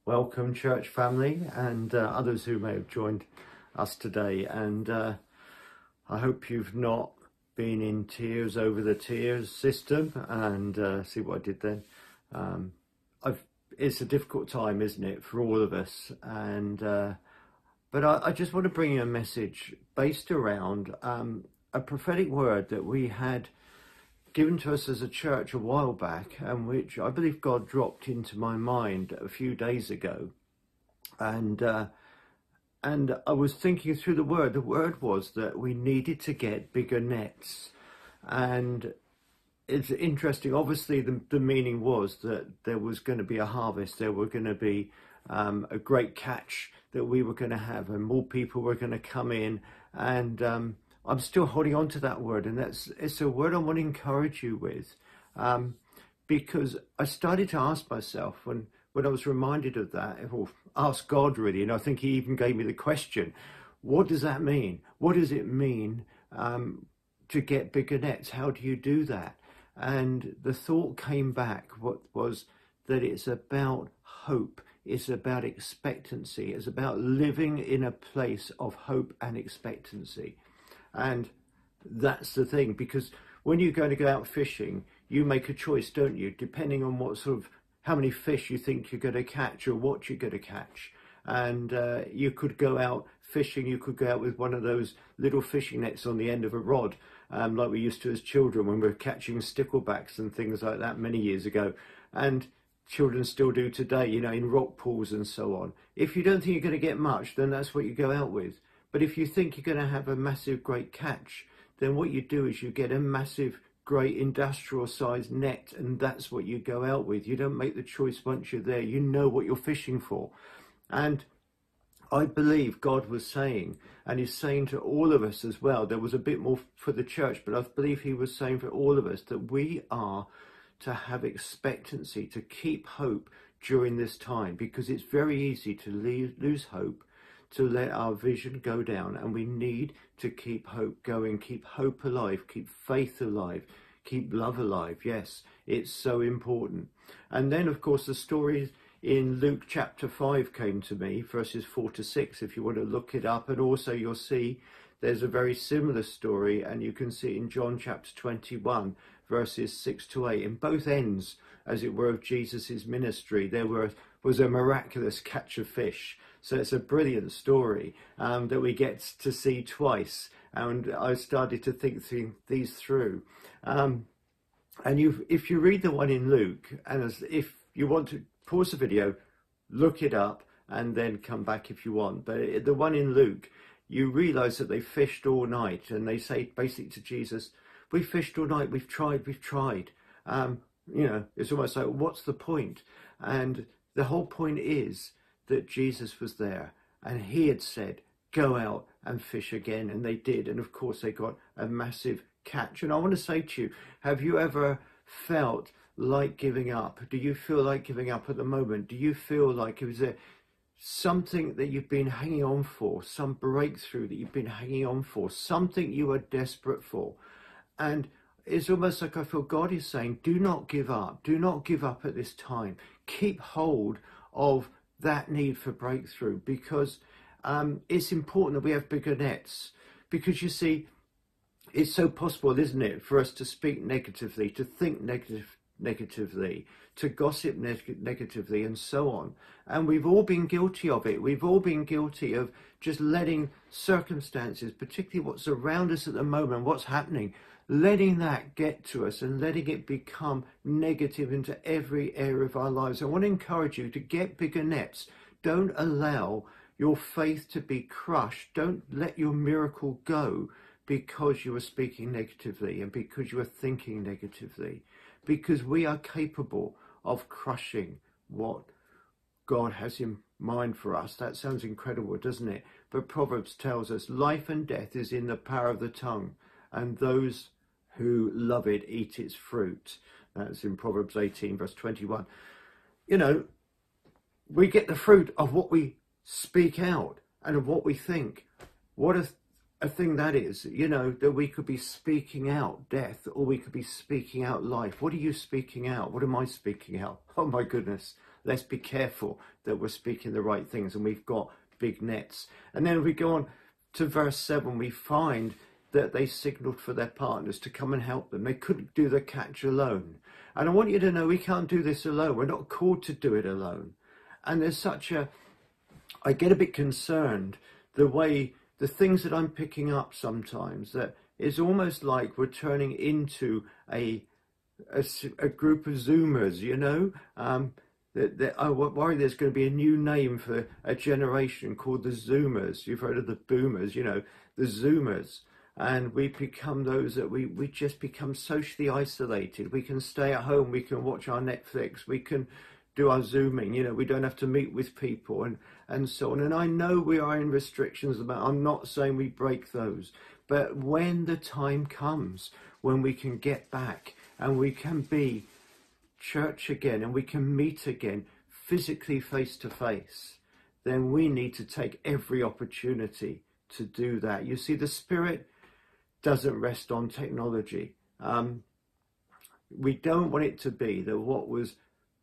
welcome, church family, and others who may have joined us today. And I hope you've not been in tears over the tears system. And see what I did then. It's a difficult time, isn't it, for all of us? And but I just want to bring you a message based around a prophetic word that we had given to us as a church a while back, and which I believe God dropped into my mind a few days ago. And I was thinking through the word. The word was that we needed to get bigger nets. And it's interesting. Obviously, the meaning was that there was going to be a harvest. There were going to be a great catch that we were going to have, and more people were going to come in. And I'm still holding on to that word, and it's a word I want to encourage you with, because I started to ask myself when I was reminded of that, or ask God really, and I think he even gave me the question, what does that mean? What does it mean to get bigger nets? How do you do that? And the thought came back, what was that it's about hope. It's about expectancy. It's about living in a place of hope and expectancy. And that's the thing, because when you're going to go out fishing, you make a choice, don't you? Depending on what sort of, how many fish you think you're going to catch or what you're going to catch. And you could go out fishing, you could go out with one of those little fishing nets on the end of a rod, like we used to as children when we were catching sticklebacks and things like that many years ago. And children still do today, you know, in rock pools and so on. If you don't think you're going to get much, then that's what you go out with. But if you think you're going to have a massive, great catch, then what you do is you get a massive, great industrial sized net, and that's what you go out with. You don't make the choice once you're there. You know what you're fishing for. And I believe God was saying, and he's saying to all of us as well, there was a bit more for the church, but I believe he was saying for all of us that we are to have expectancy, to keep hope during this time, because it's very easy to lose hope, to let our vision go down, and we need to keep hope going, keep hope alive, keep faith alive, keep love alive. Yes, it's so important. And then, of course, the story in Luke chapter 5 came to me, verses 4 to 6, if you want to look it up. And also you'll see there's a very similar story, and you can see in John chapter 21, verses 6 to 8. In both ends, as it were, of Jesus's ministry, there was a miraculous catch of fish. So it's a brilliant story that we get to see twice. And I started to think these through. And if you read the one in Luke, and if you want to pause the video, look it up, and then come back if you want. But the one in Luke, you realise that they fished all night, and they say basically to Jesus, we fished all night, we've tried. You know, it's almost like, what's the point? And the whole point is that Jesus was there, and he had said, go out and fish again, and they did. And of course they got a massive catch. And I want to say to you, have you ever felt like giving up? Do you feel like giving up at the moment? Do you feel like it was something that you've been hanging on for, some breakthrough that you've been hanging on for, something you are desperate for? And it's almost like I feel God is saying, do not give up. Do not give up at this time. Keep hold of that need for breakthrough, because it's important that we have bigger nets. Because you see, it's so possible, isn't it, for us to speak negatively, to think negatively, to gossip negatively, and so on. And we've all been guilty of it. We've all been guilty of just letting circumstances, particularly what's around us at the moment, what's happening, letting that get to us and letting it become negative into every area of our lives. I want to encourage you to get bigger nets. Don't allow your faith to be crushed. Don't let your miracle go because you are speaking negatively and because you are thinking negatively, because we are capable of crushing what God has in mind for us. That sounds incredible, doesn't it? But Proverbs tells us life and death is in the power of the tongue, and those who love it eat its fruit. That's in Proverbs 18 verse 21. You know, we get the fruit of what we speak out and of what we think. What a thing that is, you know, that we could be speaking out death, or we could be speaking out life. What are you speaking out? What am I speaking out? Oh my goodness, let's be careful that we're speaking the right things and we've got big nets. And then we go on to verse 7, we find that they signaled for their partners to come and help them. They couldn't do the catch alone. And I want you to know we can't do this alone. We're not called to do it alone. And there's I get a bit concerned the things that I'm picking up sometimes, that it's almost like we're turning into a group of Zoomers, you know. I worry there's going to be a new name for a generation called the Zoomers. You've heard of the Boomers, you know, the Zoomers. And we become those that we just become socially isolated. We can stay at home, we can watch our Netflix, we can do our Zooming, you know, we don't have to meet with people and so on. And I know we are in restrictions I'm not saying we break those, but when the time comes when we can get back and we can be church again and we can meet again physically face to face, then we need to take every opportunity to do that. You see, the Spirit doesn't rest on technology. We don't want it to be that what was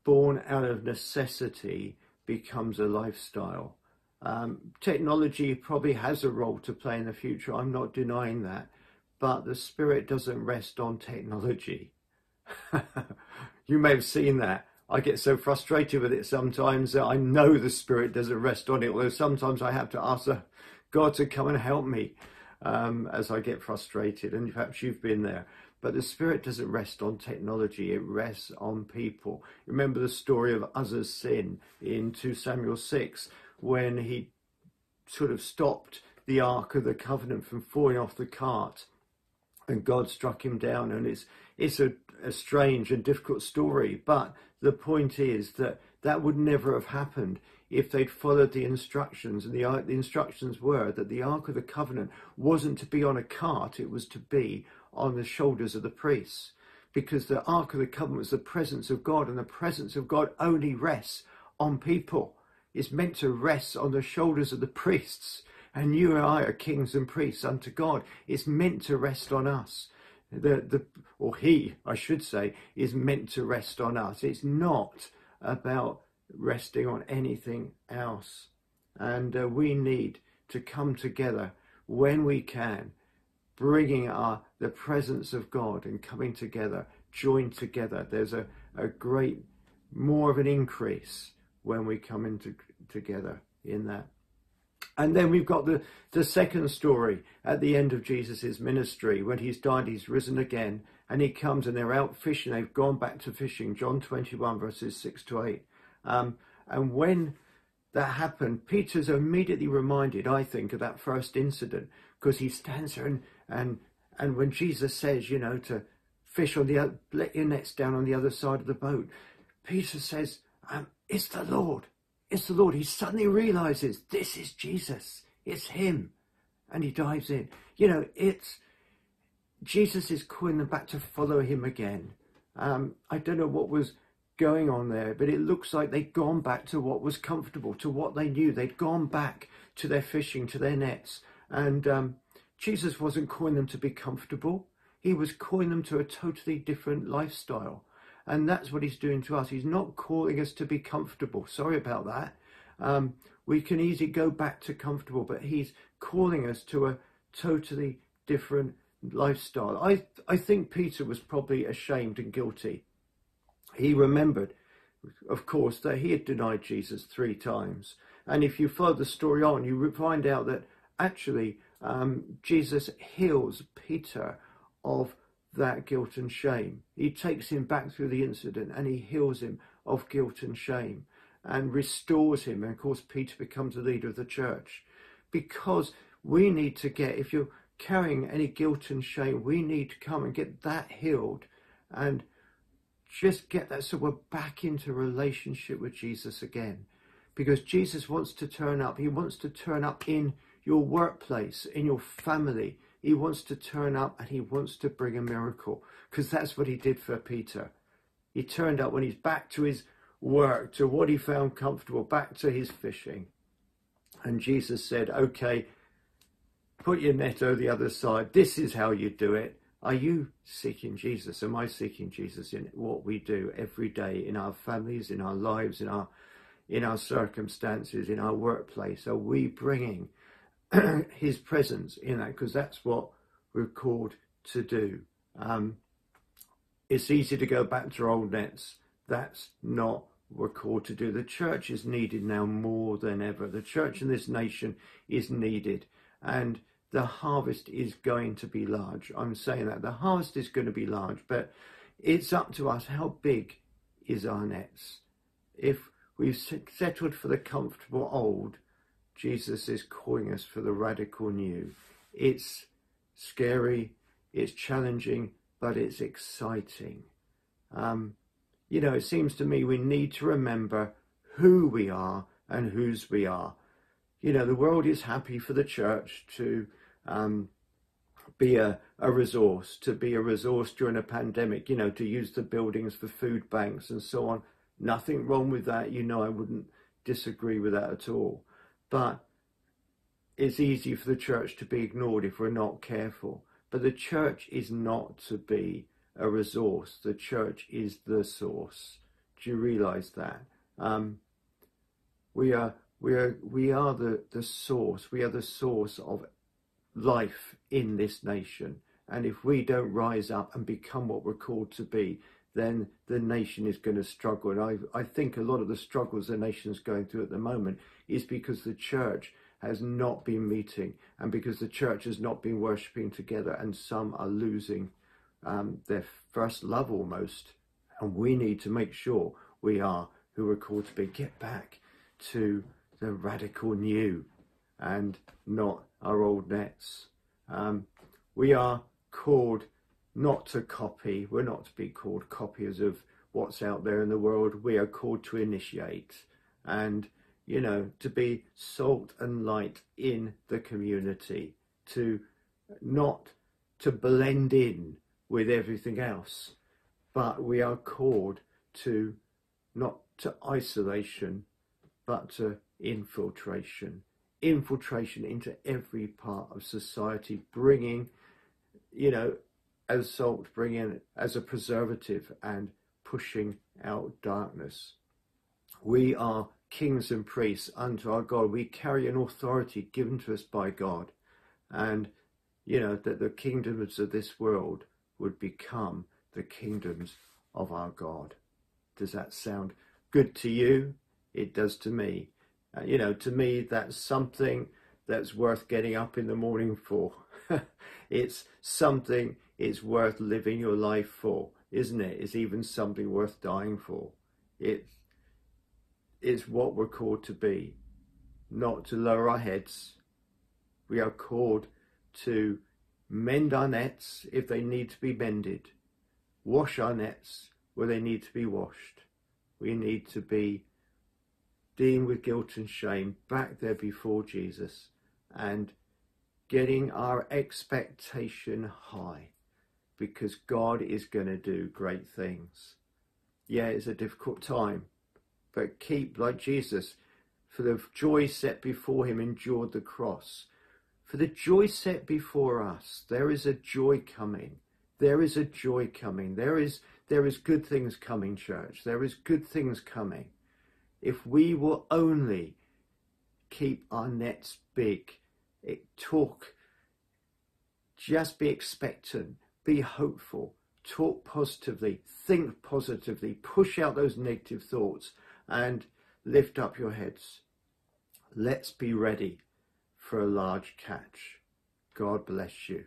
born out of necessity becomes a lifestyle. Technology probably has a role to play in the future. I'm not denying that, but the Spirit doesn't rest on technology. You may have seen that. I get so frustrated with it sometimes that I know the Spirit doesn't rest on it, although sometimes I have to ask God to come and help me as I get frustrated, and perhaps you've been there. But the Spirit doesn't rest on technology, it rests on people. Remember the story of Uzzah's sin in 2 Samuel 6, when he sort of stopped the Ark of the Covenant from falling off the cart, and God struck him down. And it's a strange and difficult story, but the point is that would never have happened if they'd followed the instructions. And the instructions were that the Ark of the Covenant wasn't to be on a cart, it was to be on the shoulders of the priests, because the Ark of the Covenant was the presence of God, and the presence of God only rests on people. It's meant to rest on the shoulders of the priests, and you and I are kings and priests unto God. It's meant to rest on us. He, I should say, is meant to rest on us. It's not about resting on anything else. And we need to come together when we can, bringing the presence of God and coming together, joined together. There's a great, more of an increase when we come into together in that. And then we've got the second story at the end of Jesus's ministry, when he's died, he's risen again, and he comes and they're out fishing. They've gone back to fishing, John 21 verses 6 to 8. And when that happened, Peter's immediately reminded, I think, of that first incident, because he stands there and when Jesus says, you know, to fish on the other, let your nets down on the other side of the boat, Peter says, it's the Lord. It's the Lord. He suddenly realizes this is Jesus. It's him. And he dives in. You know, Jesus is calling them back to follow him again. I don't know what was going on there, but it looks like they'd gone back to what was comfortable, to what they knew. They'd gone back to their fishing, to their nets. And Jesus wasn't calling them to be comfortable. He was calling them to a totally different lifestyle. And that's what he's doing to us. He's not calling us to be comfortable. Sorry about that. We can easily go back to comfortable, but he's calling us to a totally different lifestyle. I think Peter was probably ashamed and guilty. He remembered, of course, that he had denied Jesus 3 times. And if you follow the story on, you find out that actually Jesus heals Peter of that guilt and shame. He takes him back through the incident and he heals him of guilt and shame and restores him. And of course, Peter becomes the leader of the church, because we need to get, if you're carrying any guilt and shame, we need to come and get that healed and just get that, so we're back into relationship with Jesus again. Because Jesus wants to turn up. He wants to turn up in your workplace, in your family. He wants to turn up and he wants to bring a miracle, because that's what he did for Peter. He turned up when he's back to his work, to what he found comfortable, back to his fishing. And Jesus said, okay, put your net over the other side. This is how you do it. Are you seeking Jesus? Am I seeking Jesus in what we do every day, in our families, in our lives, in our circumstances, in our workplace? Are we bringing his presence in that? Because that's what we're called to do. It's easy to go back to our old nets. That's not what we're called to do. The church is needed now more than ever. The church in this nation is needed, and the harvest is going to be large. I'm saying that the harvest is going to be large, but it's up to us. How big is our nets? If we've settled for the comfortable old, Jesus is calling us for the radical new. It's scary, it's challenging, but it's exciting. It seems to me we need to remember who we are and whose we are. The world is happy for the church to be a resource, during a pandemic, to use the buildings for food banks and so on. Nothing wrong with that. I wouldn't disagree with that at all. But it's easy for the church to be ignored if we're not careful. But the church is not to be a resource. The church is the source. Do you realize that? We are the source. We are the source of life in this nation. And if we don't rise up and become what we're called to be, then the nation is going to struggle. And I think a lot of the struggles the nation is going through at the moment is because the church has not been meeting, and because the church has not been worshipping together, and some are losing their first love almost. And we need to make sure we are who we're called to be. Get back to the radical new and not our old nets. We are called not to copy. We're not to be called copiers of what's out there in the world. We are called to initiate and, to be salt and light in the community, not to blend in with everything else, but we are called to not to isolation, but to infiltration into every part of society, bringing, as salt, bringing as a preservative and pushing out darkness. We are kings and priests unto our God. We carry an authority given to us by God, and that the kingdoms of this world would become the kingdoms of our God. Does that sound good to you? It does to me. To me, that's something that's worth getting up in the morning for. It's something it's worth living your life for, isn't it? It's even something worth dying for. It's what we're called to be, not to lower our heads. We are called to mend our nets if they need to be mended, wash our nets where they need to be washed. We need to be dealing with guilt and shame back there before Jesus and getting our expectation high, because God is going to do great things. Yeah, it's a difficult time, but keep like Jesus. For the joy set before him endured the cross. For the joy set before us, there is a joy coming. There is a joy coming. There is good things coming, church. There is good things coming. If we will only keep our nets big, just be expectant, be hopeful, talk positively, think positively, push out those negative thoughts and lift up your heads. Let's be ready for a large catch. God bless you.